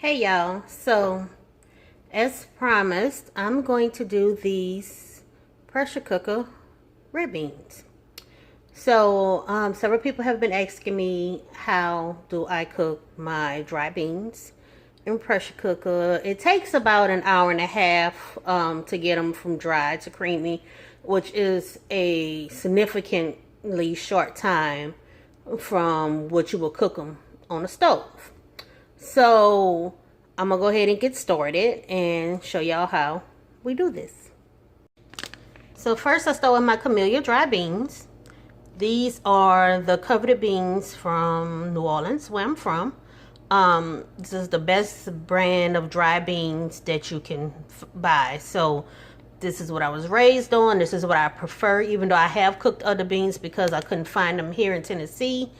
Hey y'all, so as promised, I'm going to do these pressure cooker red beans. So several people have been asking me how do I cook my dry beans in pressure cooker. It takes about an hour and a half to get them from dry to creamy, which is a significantly short time from what you will cook them on the stove. So I'm gonna go ahead and get started and show y'all how we do this. So first I start with my Camellia dry beans. These are the coveted beans from New Orleans, where I'm from. This is the best brand of dry beans that you can buy. So this is what I was raised on. This is what I prefer, even though I have cooked other beans because I couldn't find them here in Tennessee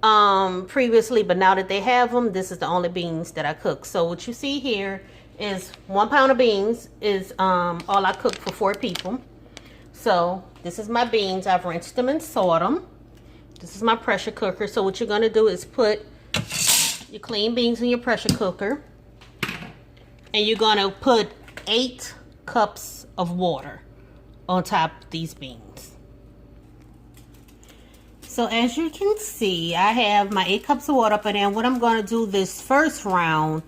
previously, but now that they have them, this is the only beans that I cook. So what you see here is 1 pound of beans is all I cook for 4 people. So this is my beans. I've rinsed them and salt them. This is my pressure cooker. So what you're going to do is put your clean beans in your pressure cooker, and you're going to put 8 cups of water on top of these beans. So as you can see, I have my 8 cups of water up in there. And what I'm going to do this first round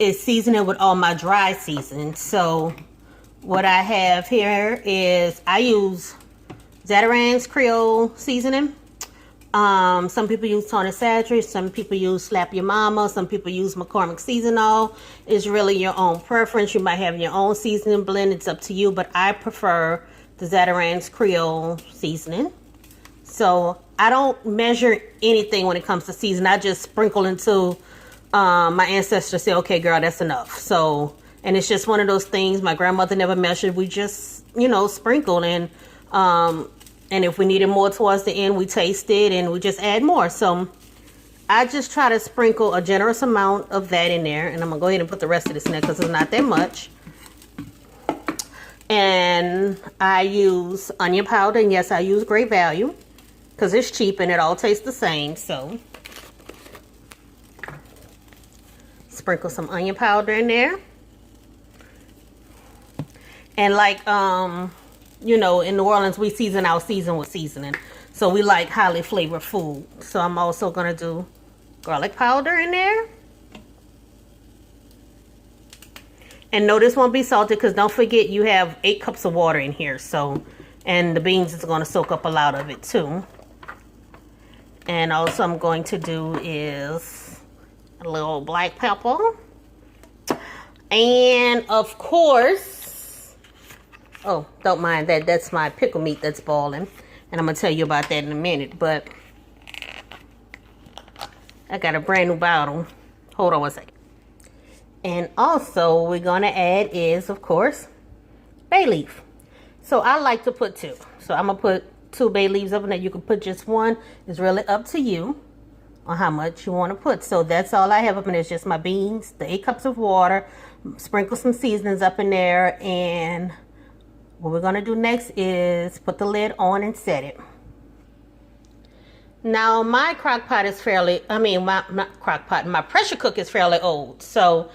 is season it with all my dry seasonings. So what I have here is I use Zatarain's Creole seasoning. Some people use Tony Chachere's, some people use Slap Your Mama, some people use McCormick Seasonal. It's really your own preference. You might have your own seasoning blend. It's up to you, but I prefer the Zatarain's Creole seasoning. So I don't measure anything when it comes to season. I just sprinkle until my ancestors say, okay, girl, that's enough. So, and it's just one of those things. My grandmother never measured. We just, sprinkle. And if we needed more towards the end, we taste it and we just add more. So I just try to sprinkle a generous amount of that in there. And I'm going to go ahead and put the rest of this in there because it's not that much. And I use onion powder. And yes, I use Great Value, because it's cheap and it all tastes the same. So sprinkle some onion powder in there. And like, in New Orleans, we season our season with seasoning. So we like highly flavored food. So I'm also going to do garlic powder in there. And no, this won't be salted because don't forget you have 8 cups of water in here. So, and the beans is going to soak up a lot of it too. And also I'm going to do is a little black pepper. And of course, oh, don't mind that. That's my pickle meat that's boiling. And I'm going to tell you about that in a minute. But I got a brand new bottle. Hold on one second. And also we're going to add is, of course, bay leaf. So I like to put 2. So I'm going to put 2 bay leaves up in there. You can put just 1. It's really up to you on how much you want to put. So that's all I have up in there. It's just my beans, the 8 cups of water, sprinkle some seasonings up in there. And what we're going to do next is put the lid on and set it. Now my crock pot is fairly, my pressure cooker is fairly old. So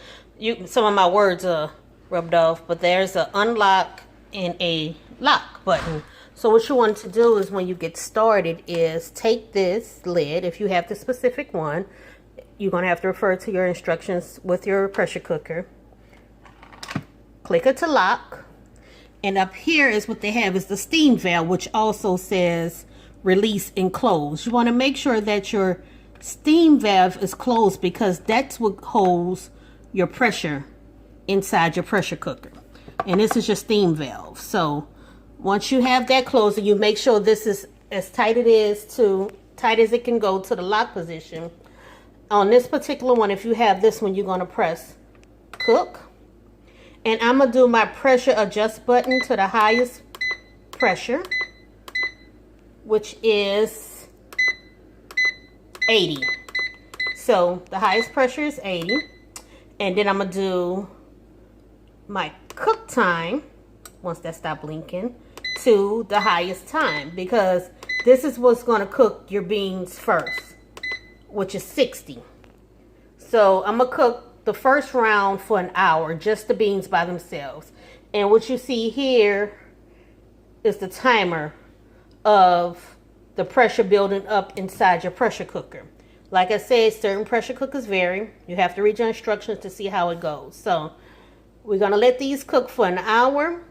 some of my words are rubbed off, but there's an unlock and a lock button. So what you want to do is when you get started is take this lid, if you have the specific one, you're going to have to refer to your instructions with your pressure cooker. Click it to lock. And up here is what they have is the steam valve, which also says release and close. You want to make sure that your steam valve is closed because that's what holds your pressure inside your pressure cooker. And this is your steam valve. So once you have that closed, you make sure this is as tight as it can go to the lock position. On this particular one, if you have this one, you're going to press cook. And I'm going to do my pressure adjust button to the highest pressure, which is 80. So the highest pressure is 80. And then I'm going to do my cook time, once that stops blinking, to the highest time, because this is what's going to cook your beans first, which is 60. So I'm going to cook the first round for an hour, just the beans by themselves. And what you see here is the timer of the pressure building up inside your pressure cooker. Like I said, certain pressure cookers vary. You have to read your instructions to see how it goes. So we're going to let these cook for an hour.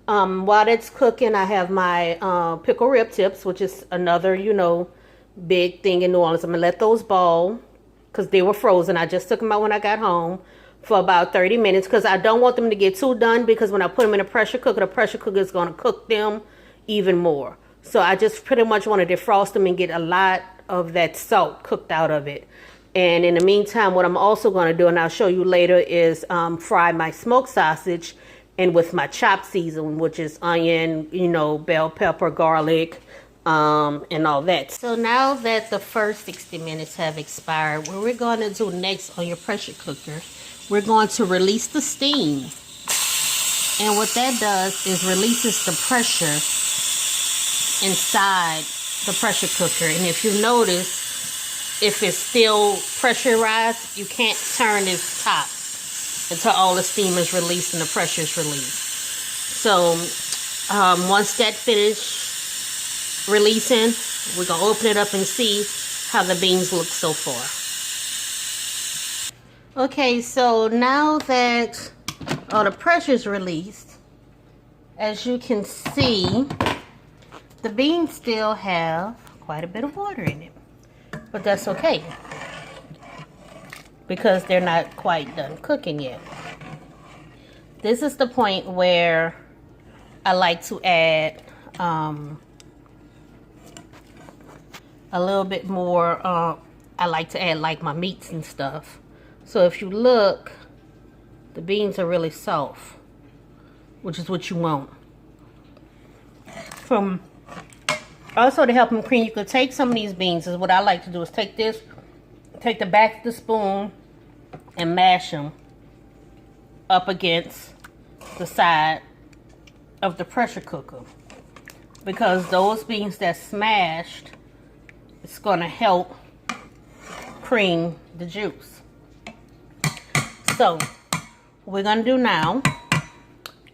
While it's cooking, I have my pickle rib tips, which is another, big thing in New Orleans. I'm going to let those boil because they were frozen. I just took them out when I got home for about 30 minutes because I don't want them to get too done, because when I put them in a pressure cooker, the pressure cooker is going to cook them even more. So I just pretty much want to defrost them and get a lot of that salt cooked out of it. And in the meantime, what I'm also going to do, and I'll show you later, is fry my smoked sausage, and with my chopped seasoning, which is onion, bell pepper, garlic, and all that. So now that the first 60 minutes have expired, what we're going to do next on your pressure cooker, we're going to release the steam. And what that does is releases the pressure inside the pressure cooker. And if you notice, if it's still pressurized, you can't turn this top until all the steam is released and the pressure is released. So once that finishes releasing, we're going to open it up and see how the beans look so far. Okay, so now that all the pressure is released, as you can see, the beans still have quite a bit of water in it. But that's okay, because they're not quite done cooking yet. This is the point where I like to add a little bit more. I like to add like my meats and stuff. So if you look, the beans are really soft, which is what you want. Also, to help them cream, you could take some of these beans. Is what I like to do is take the back of the spoon and mash them up against the side of the pressure cooker, because those beans that's smashed, it's going to help cream the juice. So what we're going to do now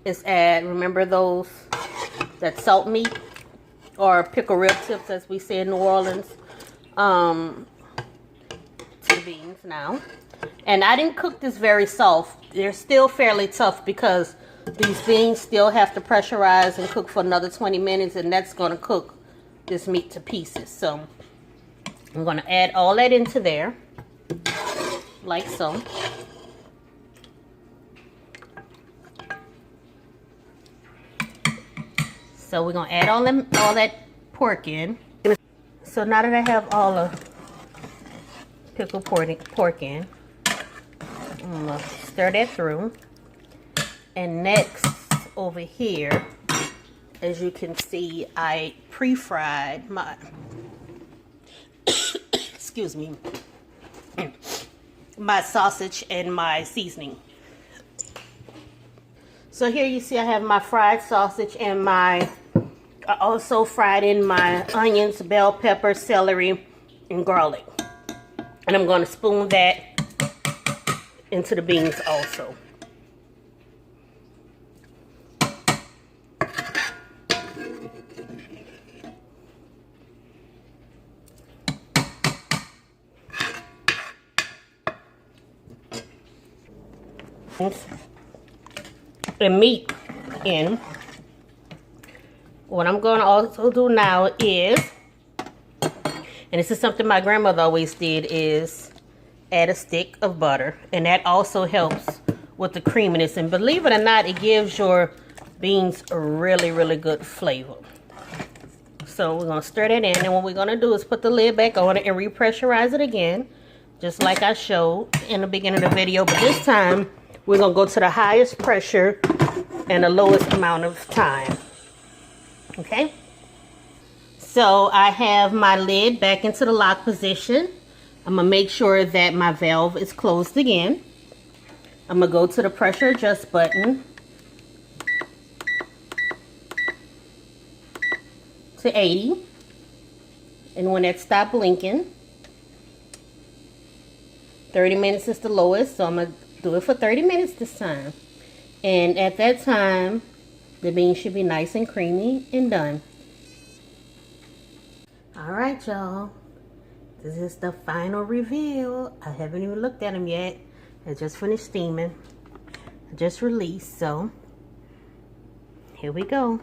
is add, remember that salt meat, or pickle rib tips as we say in New Orleans, to the beans now. And I didn't cook this very soft. They're still fairly tough because these beans still have to pressurize and cook for another 20 minutes, and that's going to cook this meat to pieces. So I'm going to add all that into there, like so. So we're going to add all that pork in. So now that I have all the pickled pork in, I'm going to stir that through. And next, over here, as you can see, I pre-fried my, excuse me, my sausage and my seasoning. So here you see I have my fried sausage and I also fried in my onions, bell pepper, celery, and garlic. And I'm going to spoon that into the beans also. And meat in. What I'm going to also do now is, and this is something my grandmother always did, is add a stick of butter, and that also helps with the creaminess. And believe it or not, it gives your beans a really, really good flavor. So we're going to stir that in, and what we're going to do is put the lid back on it and repressurize it again, just like I showed in the beginning of the video. But this time, we're going to go to the highest pressure and the lowest amount of time. Okay? So I have my lid back into the lock position. I'm going to make sure that my valve is closed again. I'm going to go to the pressure adjust button to 80. And when that stops blinking, 30 minutes is the lowest, so I'm going to do it for 30 minutes this time. And at that time, the beans should be nice and creamy and done. Alright, y'all. This is the final reveal. I haven't even looked at them yet. I just finished steaming. I just released, so here we go.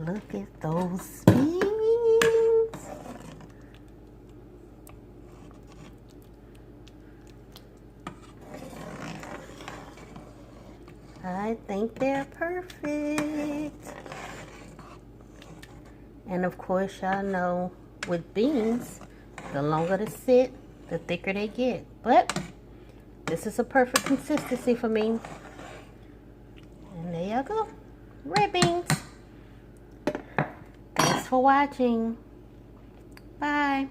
Look at those beans. I think they're perfect. And of course, y'all know with beans, the longer they sit, the thicker they get. But this is a perfect consistency for me. And there you go. Red beans. Thanks for watching. Bye.